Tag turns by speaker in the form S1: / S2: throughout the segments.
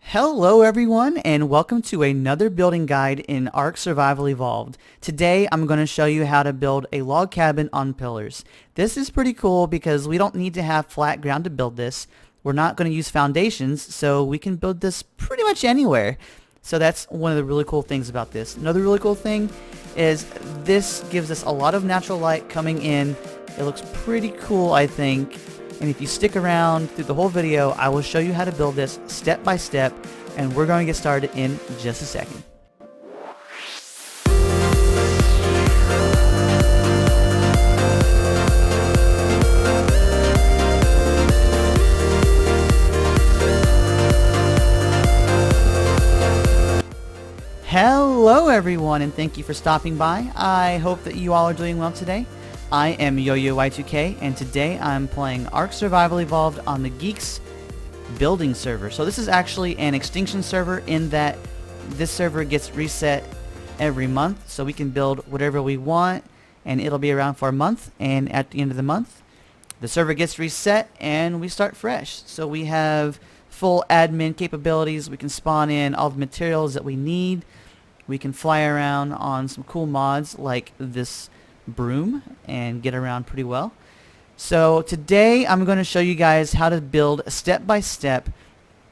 S1: Hello everyone and welcome to another building guide in Ark Survival Evolved. Today I'm going to show you how to build a log cabin on pillars. This is pretty cool because we don't need to have flat ground to build this. We're not going to use foundations, so we can build this pretty much anywhere. So that's one of the really cool things about this. Another really cool thing is this gives us a lot of natural light coming in. It looks pretty cool, I think. And if you stick around through the whole video, I will show you how to build this step by step, and we're going to get started in just a second. Hello everyone, and thank you for stopping by. I hope that you all are doing well today. I am YoYoY2K, and today I'm playing Ark Survival Evolved on the Geeks building server. So this is actually an extinction server in that this server gets reset every month, so we can build whatever we want, and it'll be around for a month, and at the end of the month, the server gets reset and we start fresh. So we have full admin capabilities. We can spawn in all the materials that we need. We can fly around on some cool mods like this broom and get around pretty well. So today I'm going to show you guys how to build step by step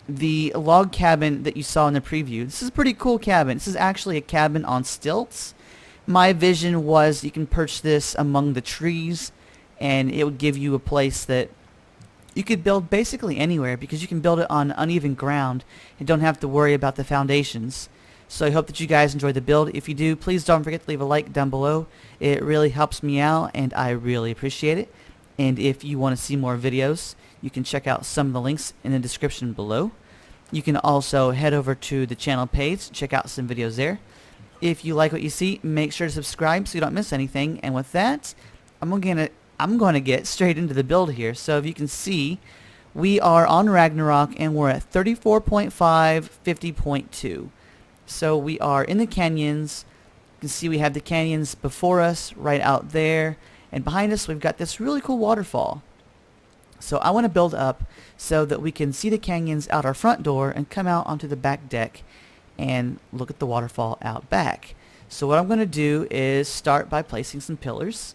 S1: the log cabin that you saw in the preview. This is a pretty cool cabin. This is actually a cabin on stilts. My vision was you can perch this among the trees and it would give you a place that you could build basically anywhere because you can build it on uneven ground and don't have to worry about the foundations. So I hope that you guys enjoy the build. If you do, please don't forget to leave a like down below. It really helps me out and I really appreciate it. And if you want to see more videos, you can check out some of the links in the description below. You can also head over to the channel page, check out some videos there. If you like what you see, make sure to subscribe so you don't miss anything. And with that, I'm going to get straight into the build here. So if you can see, we are on Ragnarok and we're at 34.5, 50.2. So we are in the canyons. You can see we have the canyons before us right out there, and behind us we've got this really cool waterfall. So I want to build up so that we can see the canyons out our front door and come out onto the back deck and look at the waterfall out back. So what I'm going to do is start by placing some pillars,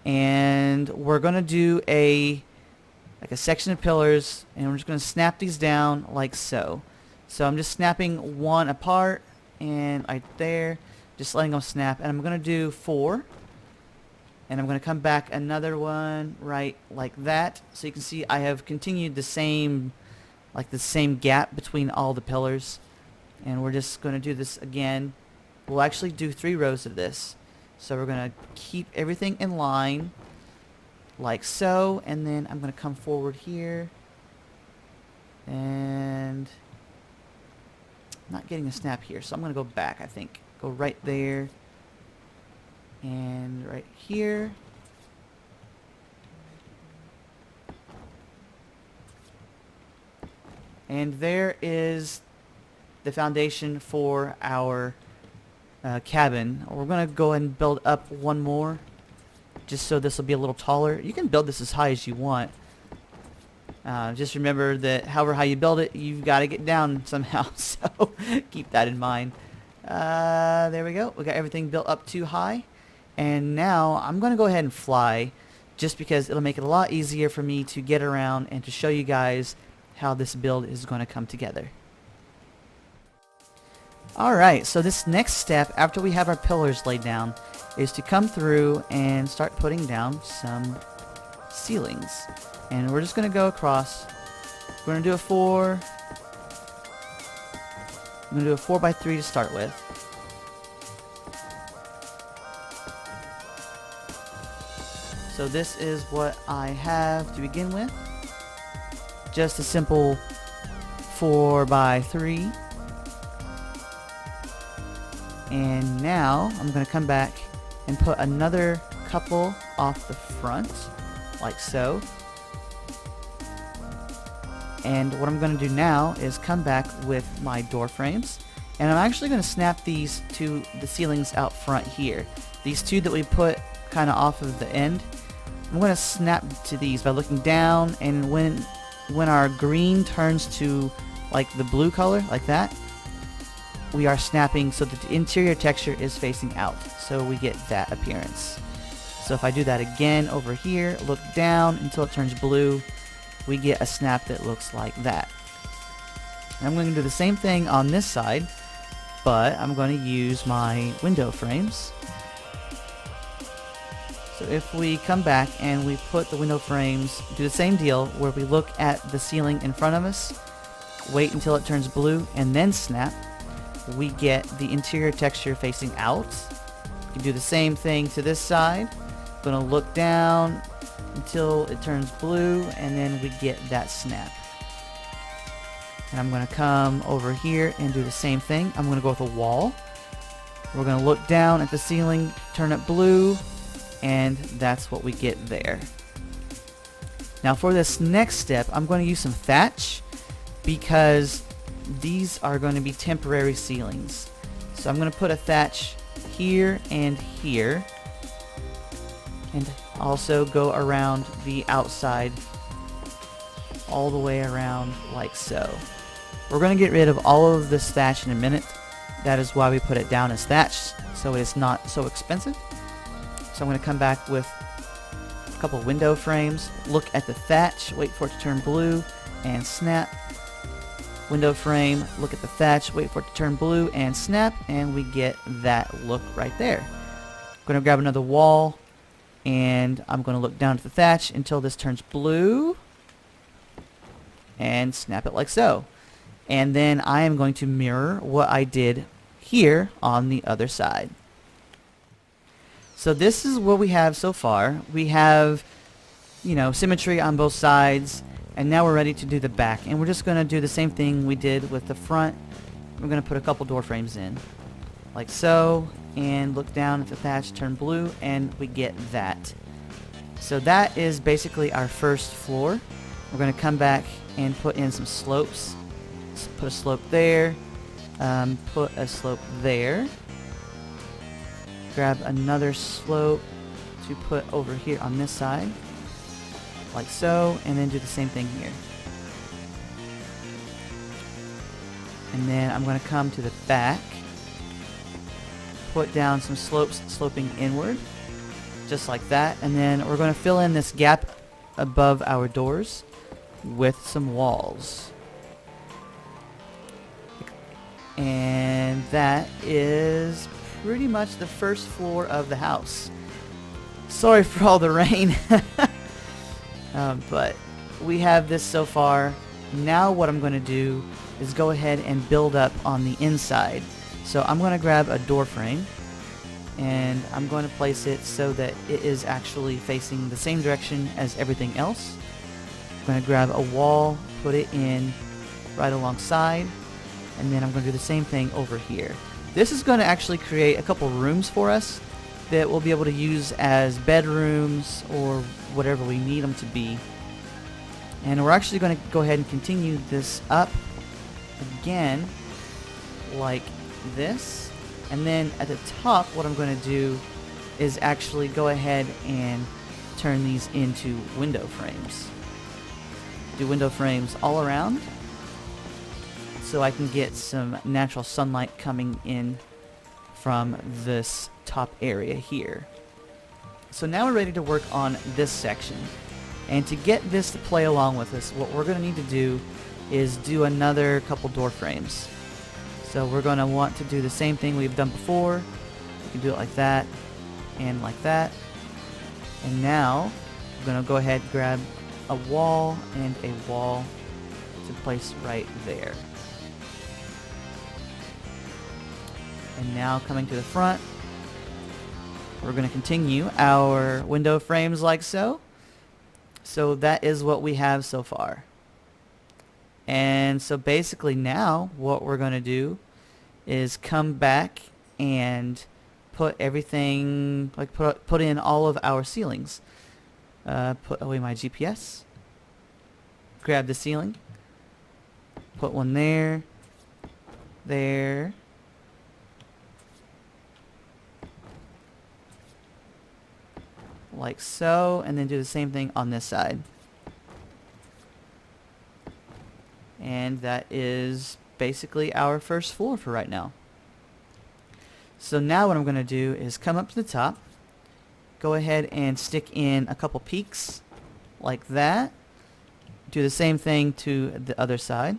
S1: and we're going to do a section of pillars, and we're just going to snap these down like so. So I'm just snapping one apart and right there, just letting them snap, and I'm going to do 4, and I'm going to come back another one right like that. So you can see I have continued the same gap between all the pillars, and we're just going to do this again. We'll actually do 3 rows of this. So we're going to keep everything in line like so, and then I'm going to come forward here and not getting a snap here, so I'm going to go back. I think go right there and right here, and there is the foundation for our cabin. We're going to go and build up one more just so this will be a little taller. You can build this as high as you want. Just remember that however how you build it, you've got to get down somehow, so keep that in mind. There we go. We got everything built up too high, and now I'm going to go ahead and fly just because it'll make it a lot easier for me to get around and to show you guys how this build is going to come together. Alright, so this next step after we have our pillars laid down is to come through and start putting down some ceilings. And we're just going to go across. We're going to do a 4. I'm going to do a 4x3 to start with. So this is what I have to begin with. Just a simple 4x3. And now I'm going to come back and put another couple off the front, like so. And what I'm going to do now is come back with my door frames, and I'm actually going to snap these to the ceilings out front here. These 2 that we put kind of off of the end, I'm going to snap to these by looking down, and when our green turns to like the blue color, like that, we are snapping so that the interior texture is facing out. So we get that appearance. So if I do that again over here, look down until it turns blue, we get a snap that looks like that. And I'm going to do the same thing on this side, but I'm going to use my window frames. So if we come back and we put the window frames, do the same deal where we look at the ceiling in front of us, wait until it turns blue, and then snap, we get the interior texture facing out. You can do the same thing to this side. Going to look down until it turns blue, and then we get that snap. And I'm going to come over here and do the same thing. I'm going to go with a wall. We're going to look down at the ceiling, turn it blue, and that's what we get there. Now for this next step, I'm going to use some thatch because these are going to be temporary ceilings. So I'm going to put a thatch here and here, and also go around the outside all the way around like so. We're going to get rid of all of this thatch in a minute. That is why we put it down as thatch, so it's not so expensive. So I'm going to come back with a couple window frames, look at the thatch, wait for it to turn blue, and snap. Window frame, look at the thatch, wait for it to turn blue, and snap, and we get that look right there. I'm going to grab another wall, and I'm going to look down at the thatch until this turns blue, and snap it like so. And then I am going to mirror what I did here on the other side. So this is what we have so far. We have, symmetry on both sides, and now we're ready to do the back. And we're just going to do the same thing we did with the front. We're going to put a couple door frames in, like so, and look down at the thatch, turn blue, and we get that. So that is basically our first floor. We're going to come back and put in some slopes. Let's put a slope there, put a slope there. Grab another slope to put over here on this side, like so, and then do the same thing here. And then I'm going to come to the back, put down some slopes sloping inward, just like that, and then we're going to fill in this gap above our doors with some walls. And that is pretty much the first floor of the house. Sorry for all the rain. But we have this so far. Now what I'm going to do is go ahead and build up on the inside. So I'm going to grab a door frame, and I'm going to place it so that it is actually facing the same direction as everything else. I'm going to grab a wall, put it in right alongside, and then I'm going to do the same thing over here. This is going to actually create a couple rooms for us that we'll be able to use as bedrooms or whatever we need them to be. And we're actually going to go ahead and continue this up again like this. And then at the top, what I'm going to do is actually go ahead and turn these into window frames. Do window frames all around, so I can get some natural sunlight coming in from this top area here. So now we're ready to work on this section. And to get this to play along with us, what we're going to need to do is do another couple door frames. So we're going to want to do the same thing we've done before. We can do it like that and like that. And now we're going to go ahead and grab a wall and a wall to place right there. And now coming to the front, we're going to continue our window frames like so. So that is what we have so far. And so basically now what we're going to do is come back and put everything, like put in all of our ceilings. Put away my GPS. Grab the ceiling. Put one there. There. Like so, and then do the same thing on this side. And that is basically our first floor for right now. So now what I'm going to do is come up to the top, go ahead and stick in a couple peaks like that. Do the same thing to the other side.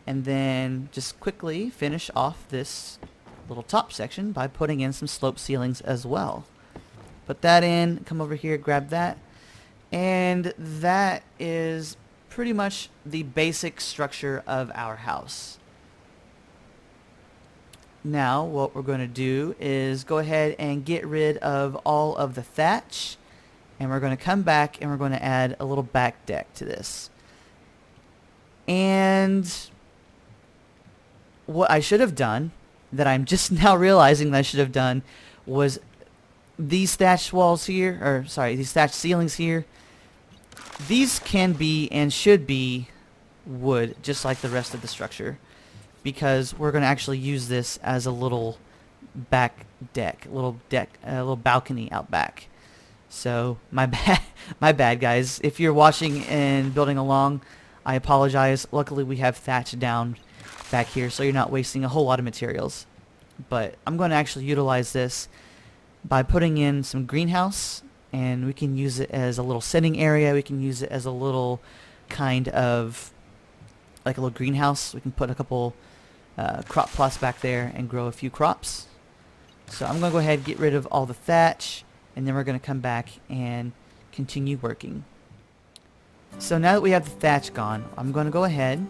S1: And then just quickly finish off this little top section by putting in some slope ceilings as well. Put that in, come over here, grab that. And that is pretty much the basic structure of our house. Now what we're going to do is go ahead and get rid of all of the thatch, and we're going to come back and we're going to add a little back deck to this. And what I should have done, that I'm just now realizing that I should have done, was these thatched walls here, or sorry, these thatched ceilings here, these can be and should be wood, just like the rest of the structure, because we're going to actually use this as a little back deck, a little balcony out back. So my bad guys. If you're watching and building along, I apologize. Luckily we have thatch down back here, so you're not wasting a whole lot of materials. But I'm going to actually utilize this by putting in some greenhouse, and we can use it as a little sitting area. We can use it as a little kind of like a little greenhouse. We can put a couple crop plots back there and grow a few crops. So I'm going to go ahead and get rid of all the thatch, and then we're going to come back and continue working. So now that we have the thatch gone, I'm going to go ahead and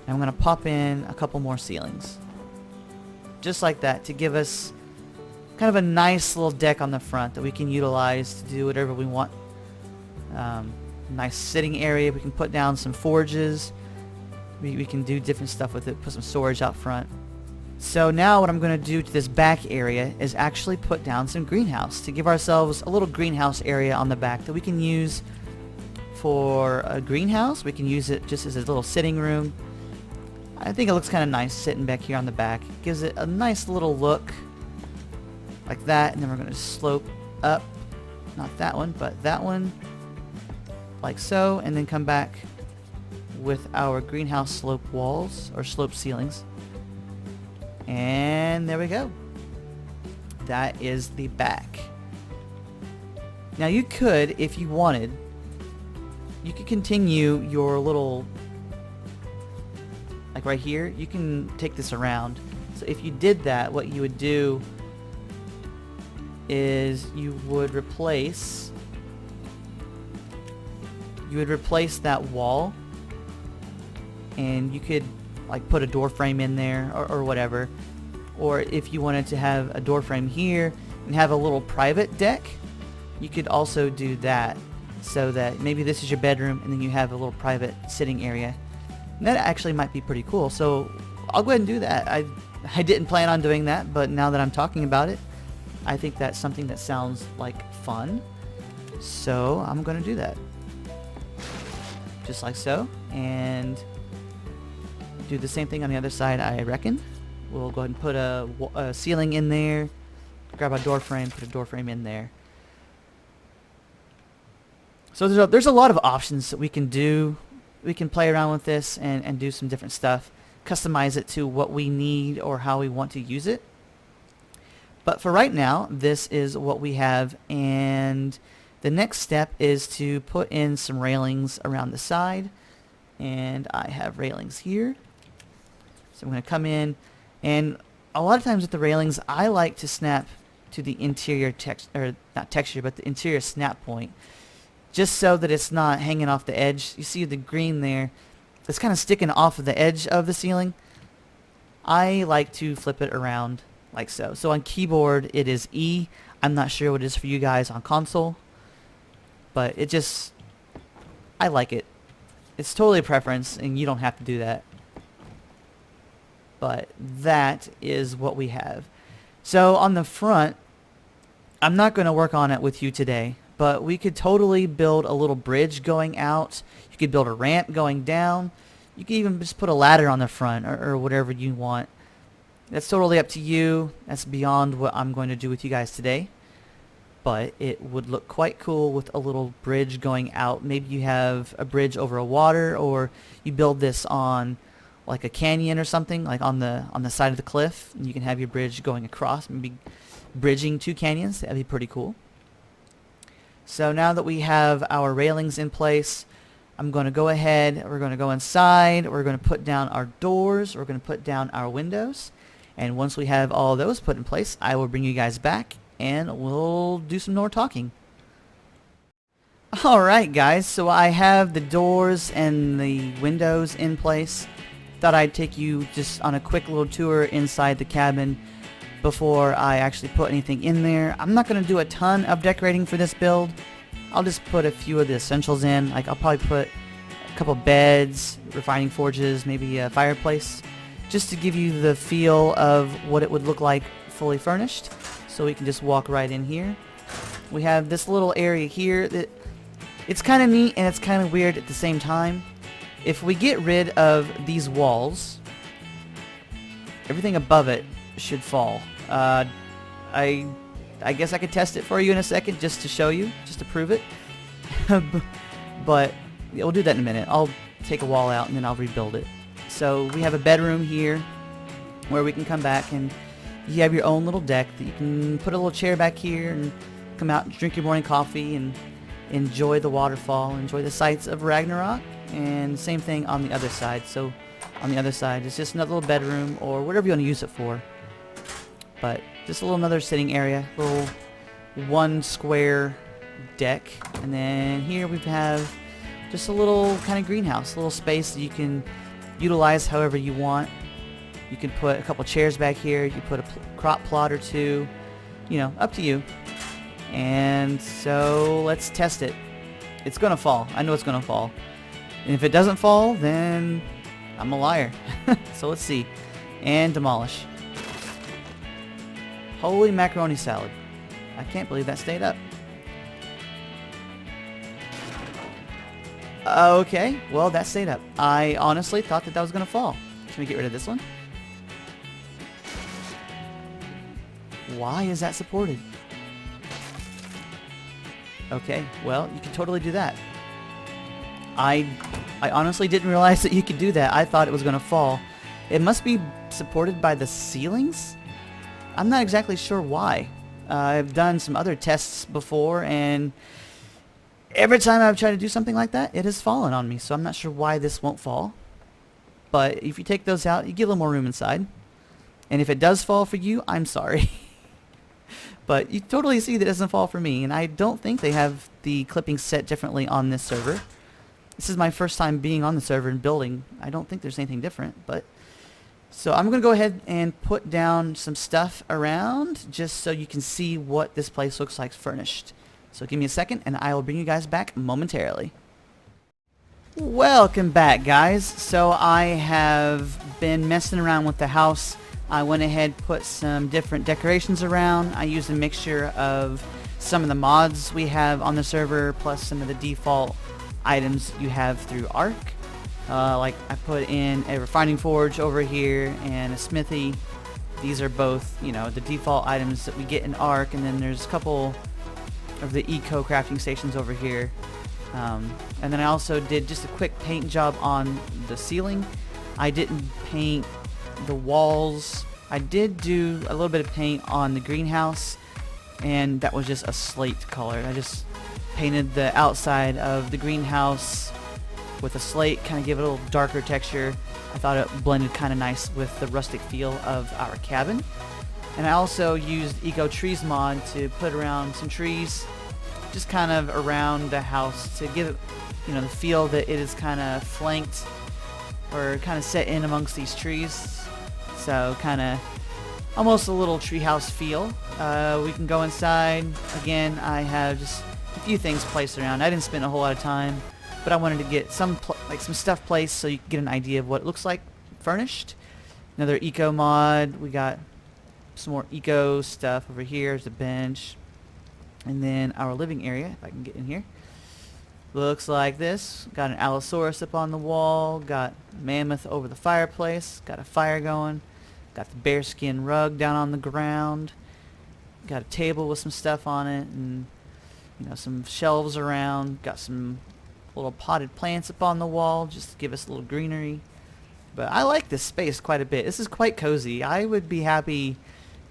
S1: I'm going to pop in a couple more ceilings. Just like that, to give us kind of a nice little deck on the front that we can utilize to do whatever we want. Nice sitting area. We can put down some forges. We can do different stuff with it. Put some storage out front. So now what I'm going to do to this back area is actually put down some greenhouse to give ourselves a little greenhouse area on the back that we can use for a greenhouse. We can use it just as a little sitting room. I think it looks kind of nice sitting back here on the back. It gives it a nice little look like that, and then we're going to slope up, not that one, but that one, like so, and then come back with our greenhouse slope walls, or slope ceilings. And there we go. That is the back. Now you could, if you wanted, you could continue your little, like right here, you can take this around. So if you did that, what you would do is you would replace that wall, and you could like put a door frame in there or whatever. Or if you wanted to have a door frame here and have a little private deck, you could also do that, so that maybe this is your bedroom and then you have a little private sitting area. And that actually might be pretty cool. So I'll go ahead and do that. I didn't plan on doing that, but now that I'm talking about it, I think that's something that sounds like fun. So I'm going to do that. Just like so. And do the same thing on the other side, I reckon. We'll go ahead and put a ceiling in there. Grab a door frame, put a door frame in there. So there's a lot of options that we can do. We can play around with this and do some different stuff. Customize it to what we need or how we want to use it. But for right now, this is what we have, and the next step is to put in some railings around the side, and I have railings here. So I'm going to come in, and a lot of times with the railings, I like to snap to the interior the interior snap point, just so that it's not hanging off the edge. You see the green there, it's kind of sticking off of the edge of the ceiling. I like to flip it around like so. So on keyboard it is E. I'm not sure what it is for you guys on console, but I like it. It's totally a preference, and you don't have to do that. But that is what we have. So on the front, I'm not going to work on it with you today, but we could totally build a little bridge going out. You could build a ramp going down. You could even just put a ladder on the front, or whatever you want. That's totally up to you. That's beyond what I'm going to do with you guys today. but it would look quite cool with a little bridge going out. Maybe you have a bridge over a water, or you build this on like a canyon or something, like on the side of the cliff, and you can have your bridge going across, maybe bridging two canyons. That'd be pretty cool. So now that we have our railings in place, I'm going to go ahead, we're going to go inside, we're going to put down our doors, we're going to put down our windows, and once we have all those put in place, I will bring you guys back and we'll do some more talking. Alright guys, so I have the doors and the windows in place. Thought I'd take you just on a quick little tour inside the cabin before I actually put anything in there. I'm not going to do a ton of decorating for this build. I'll just put a few of the essentials in. Like I'll probably put a couple beds, refining forges, maybe a fireplace, just to give you the feel of what it would look like fully furnished. So we can just walk right in here. We have this little area here that it's kind of neat and it's kind of weird at the same time. If we get rid of these walls, everything above it should fall. I guess I could test it for you in a second just to show you, just to prove it. But we'll do that in a minute. I'll take a wall out and then I'll rebuild it. So we have a bedroom here where we can come back and you have your own little deck that you can put a little chair back here and come out and drink your morning coffee and enjoy the waterfall, enjoy the sights of Ragnarok, and same thing on the other side. So on the other side it's just another little bedroom or whatever you want to use it for. But just a little another sitting area, little one square deck, and then here we have just a little kind of greenhouse, a little space that you can utilize however you want. You can put a couple chairs back here, you can put a crop plot or two, you know, up to you. And so let's test it. It's gonna fall. I know it's gonna fall. And if it doesn't fall, then I'm a liar. So let's see. And demolish. Holy macaroni salad. I can't believe that stayed up. Okay, well that stayed up. I honestly thought that was gonna fall. Can we get rid of this one? Why is that supported? Okay, well, you can totally do that. I honestly didn't realize that you could do that. I thought it was going to fall. It must be supported by the ceilings? I'm not exactly sure why. I've done some other tests before, and every time I've tried to do something like that, it has fallen on me. So I'm not sure why this won't fall. But if you take those out, you get a little more room inside. And if it does fall for you, I'm sorry. But you totally see that it doesn't fall for me, and I don't think they have the clippings set differently on this server. This is my first time being on the server and building. I don't think there's anything different, but so I'm going to go ahead and put down some stuff around just so you can see what this place looks like furnished. So give me a second and I will bring you guys back momentarily. Welcome back, guys. So I have been messing around with the house. I went ahead, put some different decorations around. I used a mixture of some of the mods we have on the server plus some of the default items you have through Ark. Like I put in a refining forge over here and a smithy. These are both, you know, the default items that we get in Ark, and then there's a couple of the eco crafting stations over here. And then I also did just a quick paint job on the ceiling. I didn't paint the walls. I did do a little bit of paint on the greenhouse, and that was just a slate color. I just painted the outside of the greenhouse with a slate, kind of give it a little darker texture. I thought it blended kind of nice with the rustic feel of our cabin. And I also used Eco Trees mod to put around some trees, just kind of around the house to give it, you know, the feel that it is kind of flanked or kind of set in amongst these trees. So kind of almost a little treehouse feel. We can go inside. Again, I have just a few things placed around. I didn't spend a whole lot of time, but I wanted to get some stuff placed so you can get an idea of what it looks like furnished. Another eco mod. We got some more eco stuff over here. There's a bench. And then our living area, if I can get in here. Looks like this. Got an Allosaurus up on the wall. Got mammoth over the fireplace. Got a fire going. Got the bearskin rug down on the ground. Got a table with some stuff on it, and some shelves around. Got some little potted plants up on the wall just to give us a little greenery. But I like this space quite a bit. This is quite cozy. I would be happy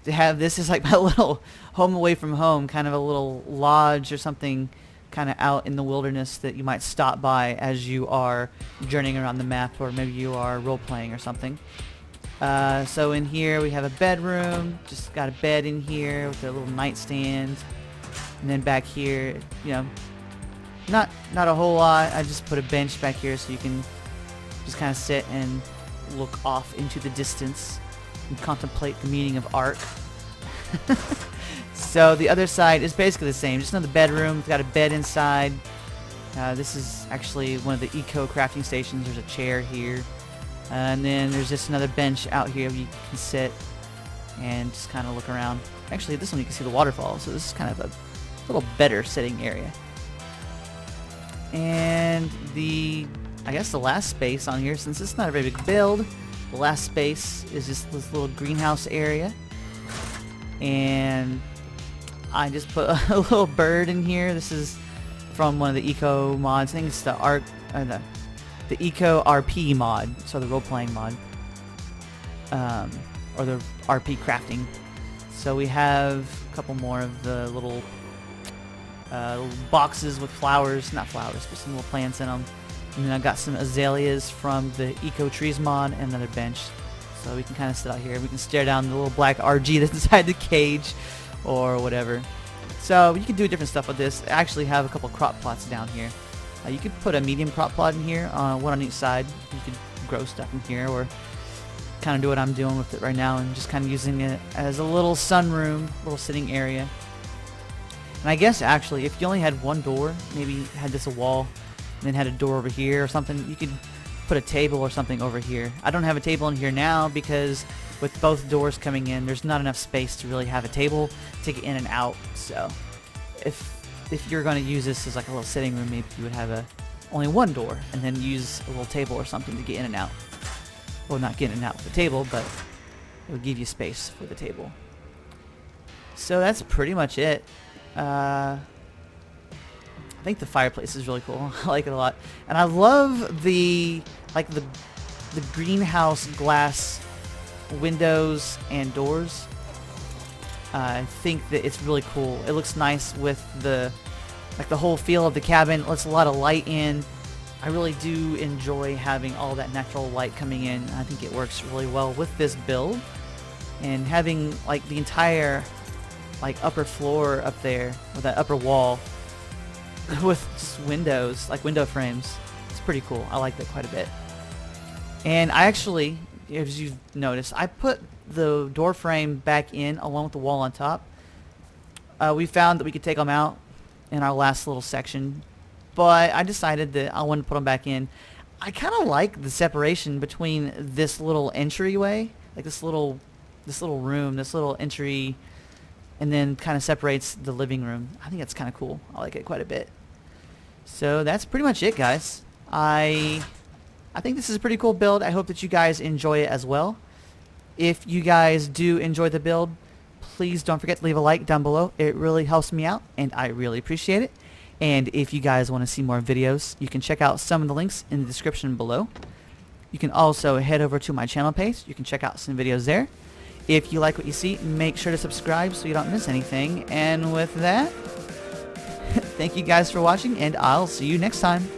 S1: to have this as like my little home away from home, kind of a little lodge or something kind of out in the wilderness that you might stop by as you are journeying around the map, or maybe you are role-playing or something. So in here we have a bedroom, just got a bed in here with a little nightstand. And then back here, not a whole lot. I just put a bench back here so you can just kind of sit and look off into the distance and contemplate the meaning of Ark. So the other side is basically the same, just another bedroom. It's got a bed inside. This is actually one of the eco crafting stations. There's a chair here. And then there's just another bench out here where you can sit and just kind of look around. Actually, this one you can see the waterfall, so this is kind of a little better sitting area. And I guess the last space on here, since it's not a very big build, the last space is just this little greenhouse area. And I just put a little bird in here. This is from one of the eco mods. I think it's the eco RP mod, so the role-playing mod, or the RP crafting. So we have a couple more of the little boxes with flowers, not flowers, but some little plants in them. And then I got some azaleas from the eco trees mod and another bench. So we can kind of sit out here. We can stare down the little black RG that's inside the cage or whatever. So you can do different stuff with this. I actually have a couple crop plots down here. You could put a medium crop plot in here, one on each side. You could grow stuff in here, or kind of do what I'm doing with it right now and just kind of using it as a little sunroom, little sitting area. And I guess actually, if you only had one door, maybe had this a wall, and then had a door over here or something, you could put a table or something over here. I don't have a table in here now because with both doors coming in, there's not enough space to really have a table to get in and out. So if you're going to use this as like a little sitting room, maybe you would have only one door and then use a little table or something to get in and out. Well, not get in and out with the table, but it would give you space for the table. So that's pretty much it. I think the fireplace is really cool. I like it a lot. And I love the greenhouse glass windows and doors. I think that it's really cool. It looks nice with the whole feel of the cabin. It lets a lot of light in. I really do enjoy having all that natural light coming in. I think it works really well with this build. And having like the entire upper floor up there, or that upper wall with just windows, like window frames. It's pretty cool. I like that quite a bit. And I actually, as you've noticed, I put the door frame back in along with the wall on top. We found that we could take them out in our last little section, but I decided that I wanted to put them back in. I kind of like the separation between this little entryway, like this little room, this little entry, and then kind of separates the living room. I think that's kind of cool. I like it quite a bit. So that's pretty much it, guys. I think this is a pretty cool build. I hope that you guys enjoy it as well. If you guys do enjoy the build, please don't forget to leave a like down below. It really helps me out, and I really appreciate it. And if you guys want to see more videos, you can check out some of the links in the description below. You can also head over to my channel page. You can check out some videos there. If you like what you see, make sure to subscribe so you don't miss anything. And with that, thank you guys for watching, and I'll see you next time.